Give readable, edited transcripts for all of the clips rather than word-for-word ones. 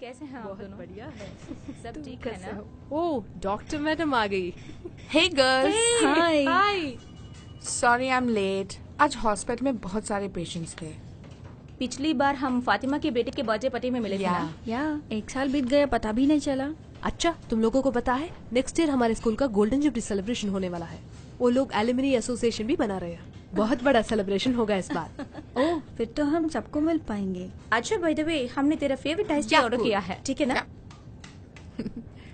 कैसे हैं आप बहुत दोनों? बढ़िया है। सब ठीक है ना? ओह, डॉक्टर मैडम आ गई। Hey girls! Hi. Hi. Sorry I'm late. आज हॉस्पिटल में बहुत सारे पेशेंट्स थे। पिछली बार हम फातिमा के बेटे के बर्थडे पार्टी में मिले थे ना? या 1 साल बीत गया, पता भी नहीं चला। अच्छा, तुम लोगों को पता है नेक्स्ट ईयर हमारे स्कूल का गोल्डन जुबली सेलिब्रेशन होने वाला है। वो लोग एलुमनी एसोसिएशन भी बना रहे हैं। बहुत बड़ा सेलिब्रेशन होगा इस बार। ओह, फिर तो हम सबको मिल पाएंगे। अच्छा बाय द वे, हमने तेरा फेवरेट आइस टी क्या ऑर्डर cool? किया है, ठीक है ना?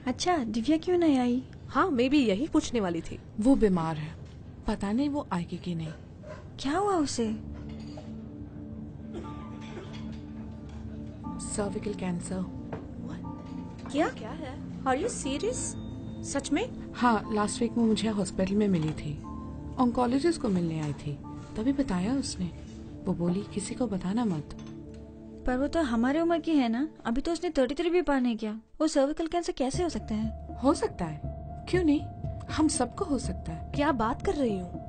अच्छा, दिव्या क्यों नहीं आई? हाँ, मैं भी यही पूछने वाली थी। वो बीमार है, पता नहीं वो आएगी कि नहीं। क्या हुआ उसे? Cervical cancer. क्या? क्या है? Are you serious? सच में? हाँ, लास्ट वीक वो मुझे हॉस्पिटल में मिली थी। ऑन्कोलॉजिस्ट को मिलने आई थी, तभी बताया उसने। वो बोली किसी को बताना मत। पर वो तो हमारे उम्र की है ना। अभी तो उसने 33 भी पार नहीं किया। वो सर्विकल कैंसर कैसे हो सकता है? हो सकता है, क्यों नहीं, हम सबको हो सकता है। क्या बात कर रही हूँ?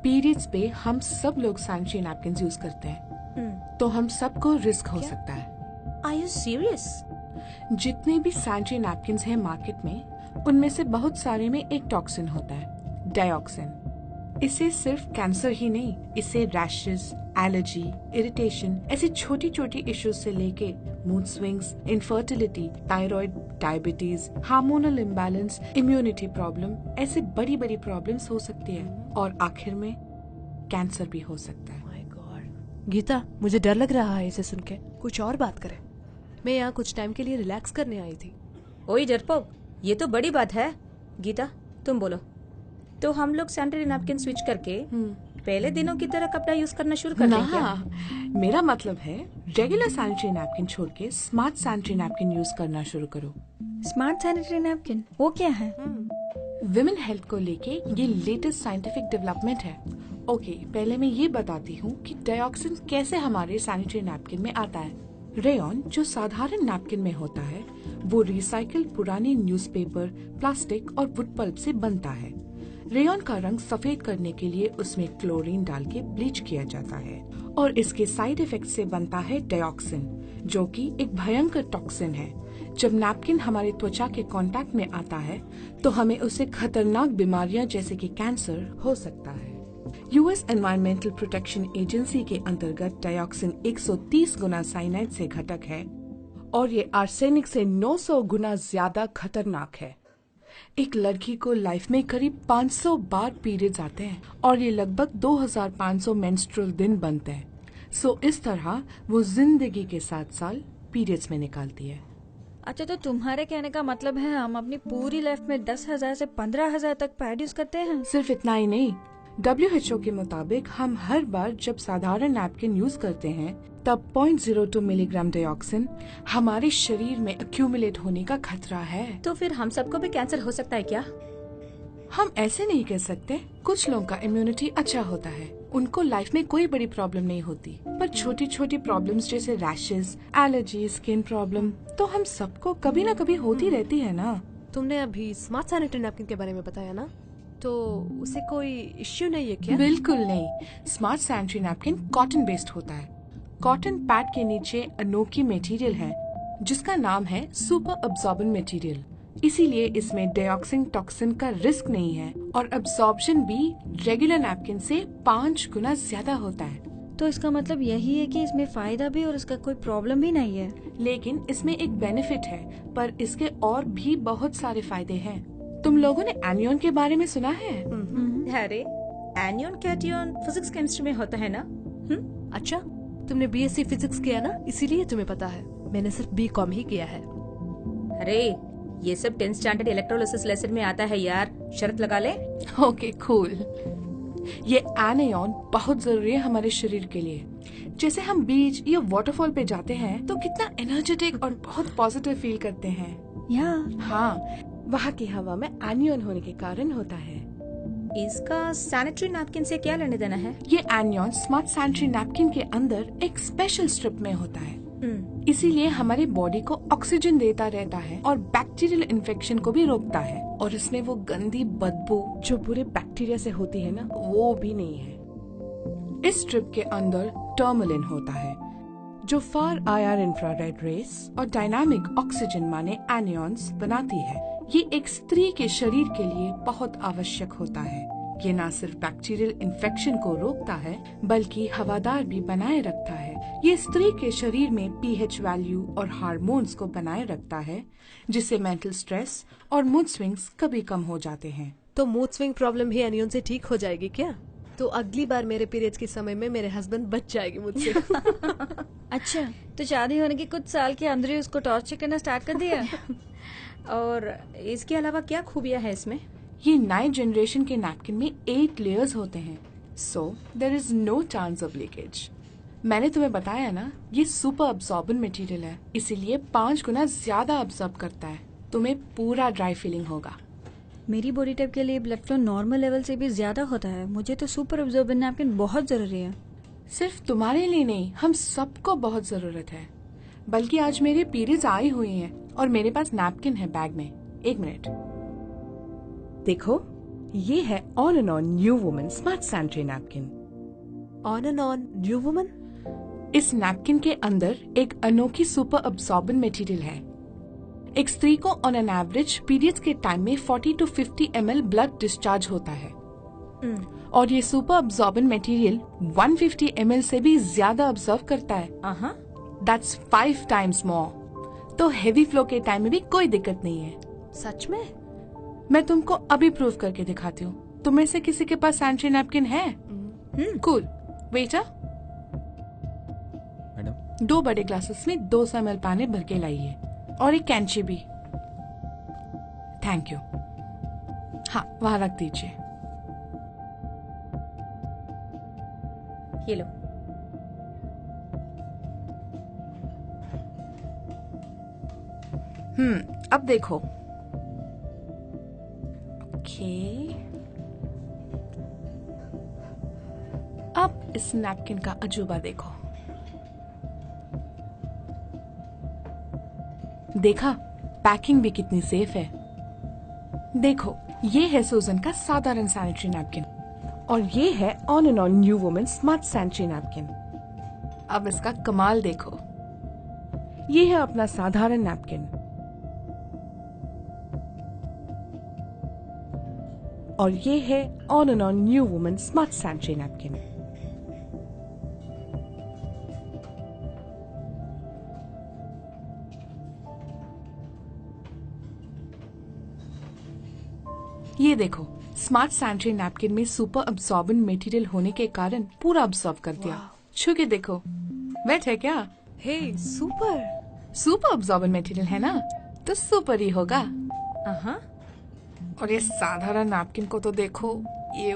पीरियड्स पे हम सब लोग सैनिटरी नैपकिन यूज करते हैं, तो हम सबको रिस्क हो सकता है। Are you serious? जितने भी सैनिटरी नैपकिन्स हैं मार्केट में, उनमें से बहुत सारे में एक टॉक्सिन होता है, डाइऑक्सिन। इससे सिर्फ कैंसर ही नहीं, इससे रैशेस, एलर्जी, इरिटेशन, ऐसी छोटी छोटी इश्यूज से लेके mood swings, infertility, thyroid, diabetes, hormonal imbalance, immunity problem, ऐसे बड़ी बड़ी प्रॉब्लम्स हो सकती है। और आखिर में कैंसर भी हो सकता है। My God. गीता, मुझे डर लग रहा है इसे सुन के। कुछ और बात करें। मैं यहाँ कुछ टाइम के लिए रिलैक्स करने आई थी। ओए डरपोक, ये तो बड़ी बात है। गीता, तुम बोलो। तो हम लोग सैनिटरी नैपकिन स्विच करके पहले दिनों की तरह कपड़ा यूज करना शुरू कर दें क्या? ना, मेरा मतलब है रेगुलर सैनिटरी नैपकिन छोड़ के स्मार्ट सैनिटरी नैपकिन यूज करना शुरू करो। स्मार्ट सैनिटरी नैपकिन, वो क्या है? विमेन हेल्थ को लेके ये लेटेस्ट साइंटिफिक डेवलपमेंट है। ओके, पहले मैं ये बताती हूँ कि डाइऑक्सिन कैसे हमारे सैनिटरी नैपकिन में आता है। रेयॉन जो साधारण नैपकिन में होता है, वो रिसाइकिल पुराने न्यूज़पेपर, प्लास्टिक और वुड पल्प से बनता है। रेयॉन का रंग सफेद करने के लिए उसमें क्लोरीन डाल के ब्लीच किया जाता है, और इसके साइड इफेक्ट से बनता है डाइऑक्सिन, जो कि एक भयंकर टॉक्सिन है। जब नैपकिन हमारे त्वचा के कांटेक्ट में आता है, तो हमें उससे खतरनाक बीमारियां जैसे कि कैंसर हो सकता है। यूएस एनवायरमेंटल प्रोटेक्शन एजेंसी के अंतर्गत डाइऑक्सिन 130 गुना साइनाइड से घटक है, और ये आर्सेनिक से 900 गुना ज्यादा खतरनाक है। एक लड़की को लाइफ में करीब 500 बार पीरियड्स आते हैं, और ये लगभग 2500 मेंस्ट्रुअल दिन बनते हैं। सो इस तरह वो जिंदगी के 7 साल पीरियड्स में निकालती है। अच्छा, तो तुम्हारे कहने का मतलब है हम अपनी पूरी लाइफ में 10,000 से 15,000 तक पैड यूज करते हैं? सिर्फ इतना ही नहीं, WHO के मुताबिक हम हर बार जब साधारण नैपकिन यूज करते हैं, तब 0.02 मिलीग्राम डाइऑक्सिन हमारे शरीर में अक्यूमुलेट होने का खतरा है। तो फिर हम सबको भी कैंसर हो सकता है क्या? हम ऐसे नहीं कह सकते। कुछ लोगों का इम्यूनिटी अच्छा होता है, उनको लाइफ में कोई बड़ी प्रॉब्लम नहीं होती, पर छोटी छोटी प्रॉब्लम्स जैसे रैशेस, एलर्जी, स्किन प्रॉब्लम तो हम सबको कभी ना कभी होती रहती है ना। तुमने अभी स्मार्ट सैनिटरी नैपकिन के बारे में बताया ना, तो उसे कोई इश्यू नहीं है क्या? बिल्कुल नहीं। Smart sanitary napkin cotton based होता है। कॉटन पैड के नीचे अनोखी मटेरियल है जिसका नाम है सुपर अब्सॉर्बेंट मटेरियल। इसीलिए इसमें डाइऑक्सिन टॉक्सिन का रिस्क नहीं है, और अब्सॉर्प्शन भी रेगुलर नैपकिन से 5 गुना ज्यादा होता है। तो इसका मतलब यही है कि इसमें फायदा भी और इसका कोई प्रॉब्लम भी नहीं है। लेकिन इसमें एक बेनिफिट है, पर इसके और भी बहुत सारे फायदे हैं। तुम लोगों ने एनियन के बारे में सुना है? अरे एनियन कैटियन फिजिक्स केमिस्ट्री में होता है ना? अच्छा, तुमने बीएससी फिजिक्स किया ना, इसीलिए तुम्हें पता है। मैंने सिर्फ बीकॉम ही किया है। अरे ये सब 10th स्टैंडर्ड इलेक्ट्रोलिसिस लेसन में आता है यार, शर्त लगा ले। Okay cool. ये एनियन बहुत जरूरी है हमारे शरीर के लिए। जैसे हम बीच या वाटरफॉल पे जाते हैं तो कितना एनर्जेटिक और बहुत पॉजिटिव फील करते हैं। या हाँ, वहाँ की हवा में एनियन होने के कारण होता है। इसका सैनिटरी नैपकिन से क्या लेने देना है? ये एनियन स्मार्ट सैनिटरी नैपकिन के अंदर एक स्पेशल स्ट्रिप में होता है। इसीलिए हमारे बॉडी को ऑक्सीजन देता रहता है और बैक्टीरियल इन्फेक्शन को भी रोकता है, और इसमें वो गंदी बदबू जो पूरे बैक्टीरिया से होती है ना, वो भी नहीं है। इस स्ट्रिप के अंदर टर्मलिन होता है जो फार IR इंफ्रारेड रेस और डायनामिक ऑक्सीजन माने एनियॉन्स बनाती है। ये एक स्त्री के शरीर के लिए बहुत आवश्यक होता है। ये न सिर्फ बैक्टीरियल इन्फेक्शन को रोकता है बल्कि हवादार भी बनाए रखता है। ये स्त्री के शरीर में pH वैल्यू और हार्मोन्स को बनाए रखता है, जिससे मेंटल स्ट्रेस और मूड स्विंग्स कभी कम हो जाते हैं। तो मूड स्विंग प्रॉब्लम भी एनियन से ठीक हो जाएगी क्या? तो अगली बार मेरे पीरियड्स के समय में मेरे हस्बैंड बच जाएगी मुझसे। अच्छा, तो शादी होने के कुछ साल के अंदर ही उसको टॉर्चर करना स्टार्ट कर दिया। और इसके अलावा क्या खूबियां हैं इसमें? ये 9th जनरेशन के नैपकिन में 8 लेयर्स होते हैं, so there is no chance of leakage. मैंने तुम्हें बताया ना, ये सुपर अब्सॉर्बेंट मटेरियल है, इसीलिए 5 गुना ज्यादा अब्सॉर्ब करता है। तुम्हें पूरा ड्राई फीलिंग होगा। मेरी बॉडी टाइप के लिए ब्लड फ्लो नॉर्मल लेवल से भी ज्यादा होता है। मुझे तो सुपर अब्जॉर्बेंट नैपकिन बहुत जरूरी है। सिर्फ तुम्हारे लिए नहीं, हम सबको बहुत जरूरत है। बल्कि आज मेरे पीरियड्स आई हुई हैं और मेरे पास नैपकिन है बैग में। 1 मिनट। देखो, ये है on and on new woman smart sanitary napkin. On and on new woman? इस नैपकिन के अंदर एक अनोखी सुपर अब्सॉर्बेंट मटेरियल है। एक स्त्री को ऑन एन एवरेज पीरियड्स के टाइम में 40 to 50 ml ब्लड डिस्चार्ज होता है और ये सुपर अब्सॉर्बेंट मटेरियल 150 ml से भी ज्यादा अब्सॉर्ब करता है। दैट्स 5 times मोर। तो हेवी फ्लो के टाइम में भी कोई दिक्कत नहीं है। सच में? मैं तुमको अभी प्रूव करके दिखाती हूँ। तुम में से किसी के पास सैनिटरी नैपकिन है? कूल। वेटर, मैडम 2 बड़े ग्लासेस में 200 ml पानी भर के लाइए और एक कैंची भी। Thank you. हाँ, वहाँ रख दीजिए। ये लो। अब देखो। ओके, अब इस नैपकिन का अजूबा देखो। देखा, पैकिंग भी कितनी सेफ है। देखो, ये है सुजन का साधारण सैनिटरी नैपकिन और ये है on and on new woman smart sanitary napkin. अब इसका कमाल देखो। ये है अपना साधारण नैपकिन और ये है on and on new woman smart sanitary napkin. ये देखो, स्मार्ट सैनिटरी नैपकिन में सुपर अब्सॉर्बेंट मटेरियल होने के कारण पूरा अब्सॉर्ब कर दिया। छू के देखो, वेट है क्या? हे, सुपर। सुपर अब्सॉर्बेंट मटेरियल है ना, तो सुपर ही होगा। और ये साधारण नैपकिन को तो देखो, ये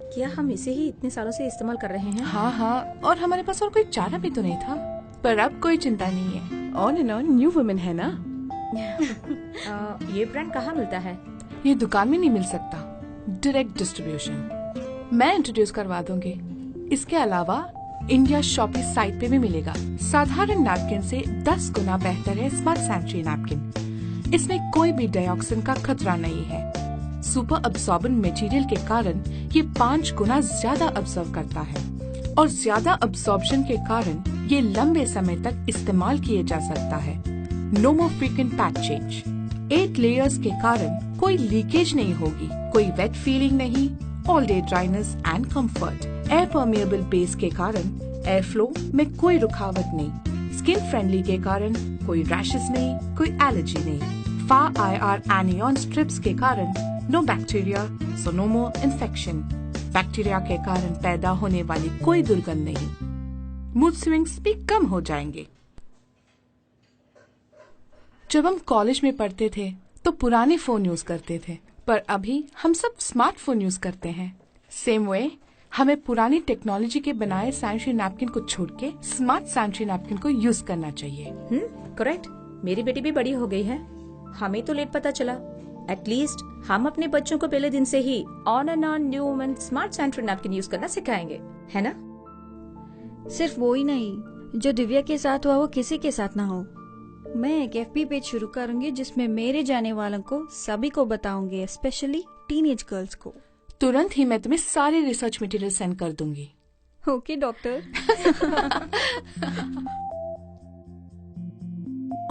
क्या हम इसे ही इतने सालों से इस्तेमाल कर रहे हैं? हाँ, और हमारे पास और कोई चारा भी तो नहीं था। पर अब कोई चिंता नहीं है। On and on new woman है ना। ये ब्रांड कहाँ मिलता है? ये दुकान में नहीं मिल सकता, डायरेक्ट डिस्ट्रीब्यूशन। मैं इंट्रोड्यूस करवा दूंगी। इसके अलावा इंडिया शॉपी साइट पे भी मिलेगा। साधारण नैपकिन से 10 गुना बेहतर है स्मार्ट सैनिटरी नैपकिन। इसमें कोई भी डाइऑक्सिन का खतरा नहीं है। सुपर अब्सॉर्बेंट मटेरियल के कारण ये 5 गुना ज्यादा अब्सॉर्ब करता है और ज्यादा अब्सॉर्प्शन के कारण ये लंबे समय तक इस्तेमाल किए जा सकता है। No more frequent patch change. 8 layers के कारण कोई लीकेज नहीं होगी, कोई वेट फीलिंग नहीं, all day dryness and comfort. Air permeable base के कारण एयर फ्लो में कोई रुकावट नहीं। स्किन फ्रेंडली के कारण कोई रैशेस नहीं, कोई एलर्जी नहीं। फार IR एनियॉन स्ट्रिप्स के कारण no bacteria, so no more infection. Bacteria के कारण पैदा होने वाली कोई दुर्गंध नहीं। मूड स्विंग्स भी कम हो जाएंगे। जब हम कॉलेज में पढ़ते थे तो पुराने फोन यूज करते थे, पर अभी हम सब स्मार्टफोन यूज करते हैं। सेम वे हमें पुरानी टेक्नोलॉजी के बनाए सैनिटरी नैपकिन को छोड़ के स्मार्ट सैनिटरी नैपकिन को यूज करना चाहिए। करेक्ट। मेरी बेटी भी बड़ी हो गई है, हमें तो लेट पता चला। एटलीस्ट हम अपने बच्चों को पहले दिन से ही on and on new woman smart sanitary napkin use करना सिखाएंगे, है ना? सिर्फ वो ही नहीं, जो दिव्या के साथ हुआ वो किसी के साथ ना हो। मैं एक FB पेज शुरू करूंगी जिसमें मेरे जाने वालों को सभी को बताऊंगी, स्पेशली टीनेज गर्ल्स को। तुरंत ही मैं तुम्हें सारे रिसर्च मटेरियल सेंड कर दूंगी। Okay doctor.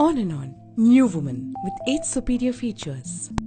On and On, new woman with 8 superior features.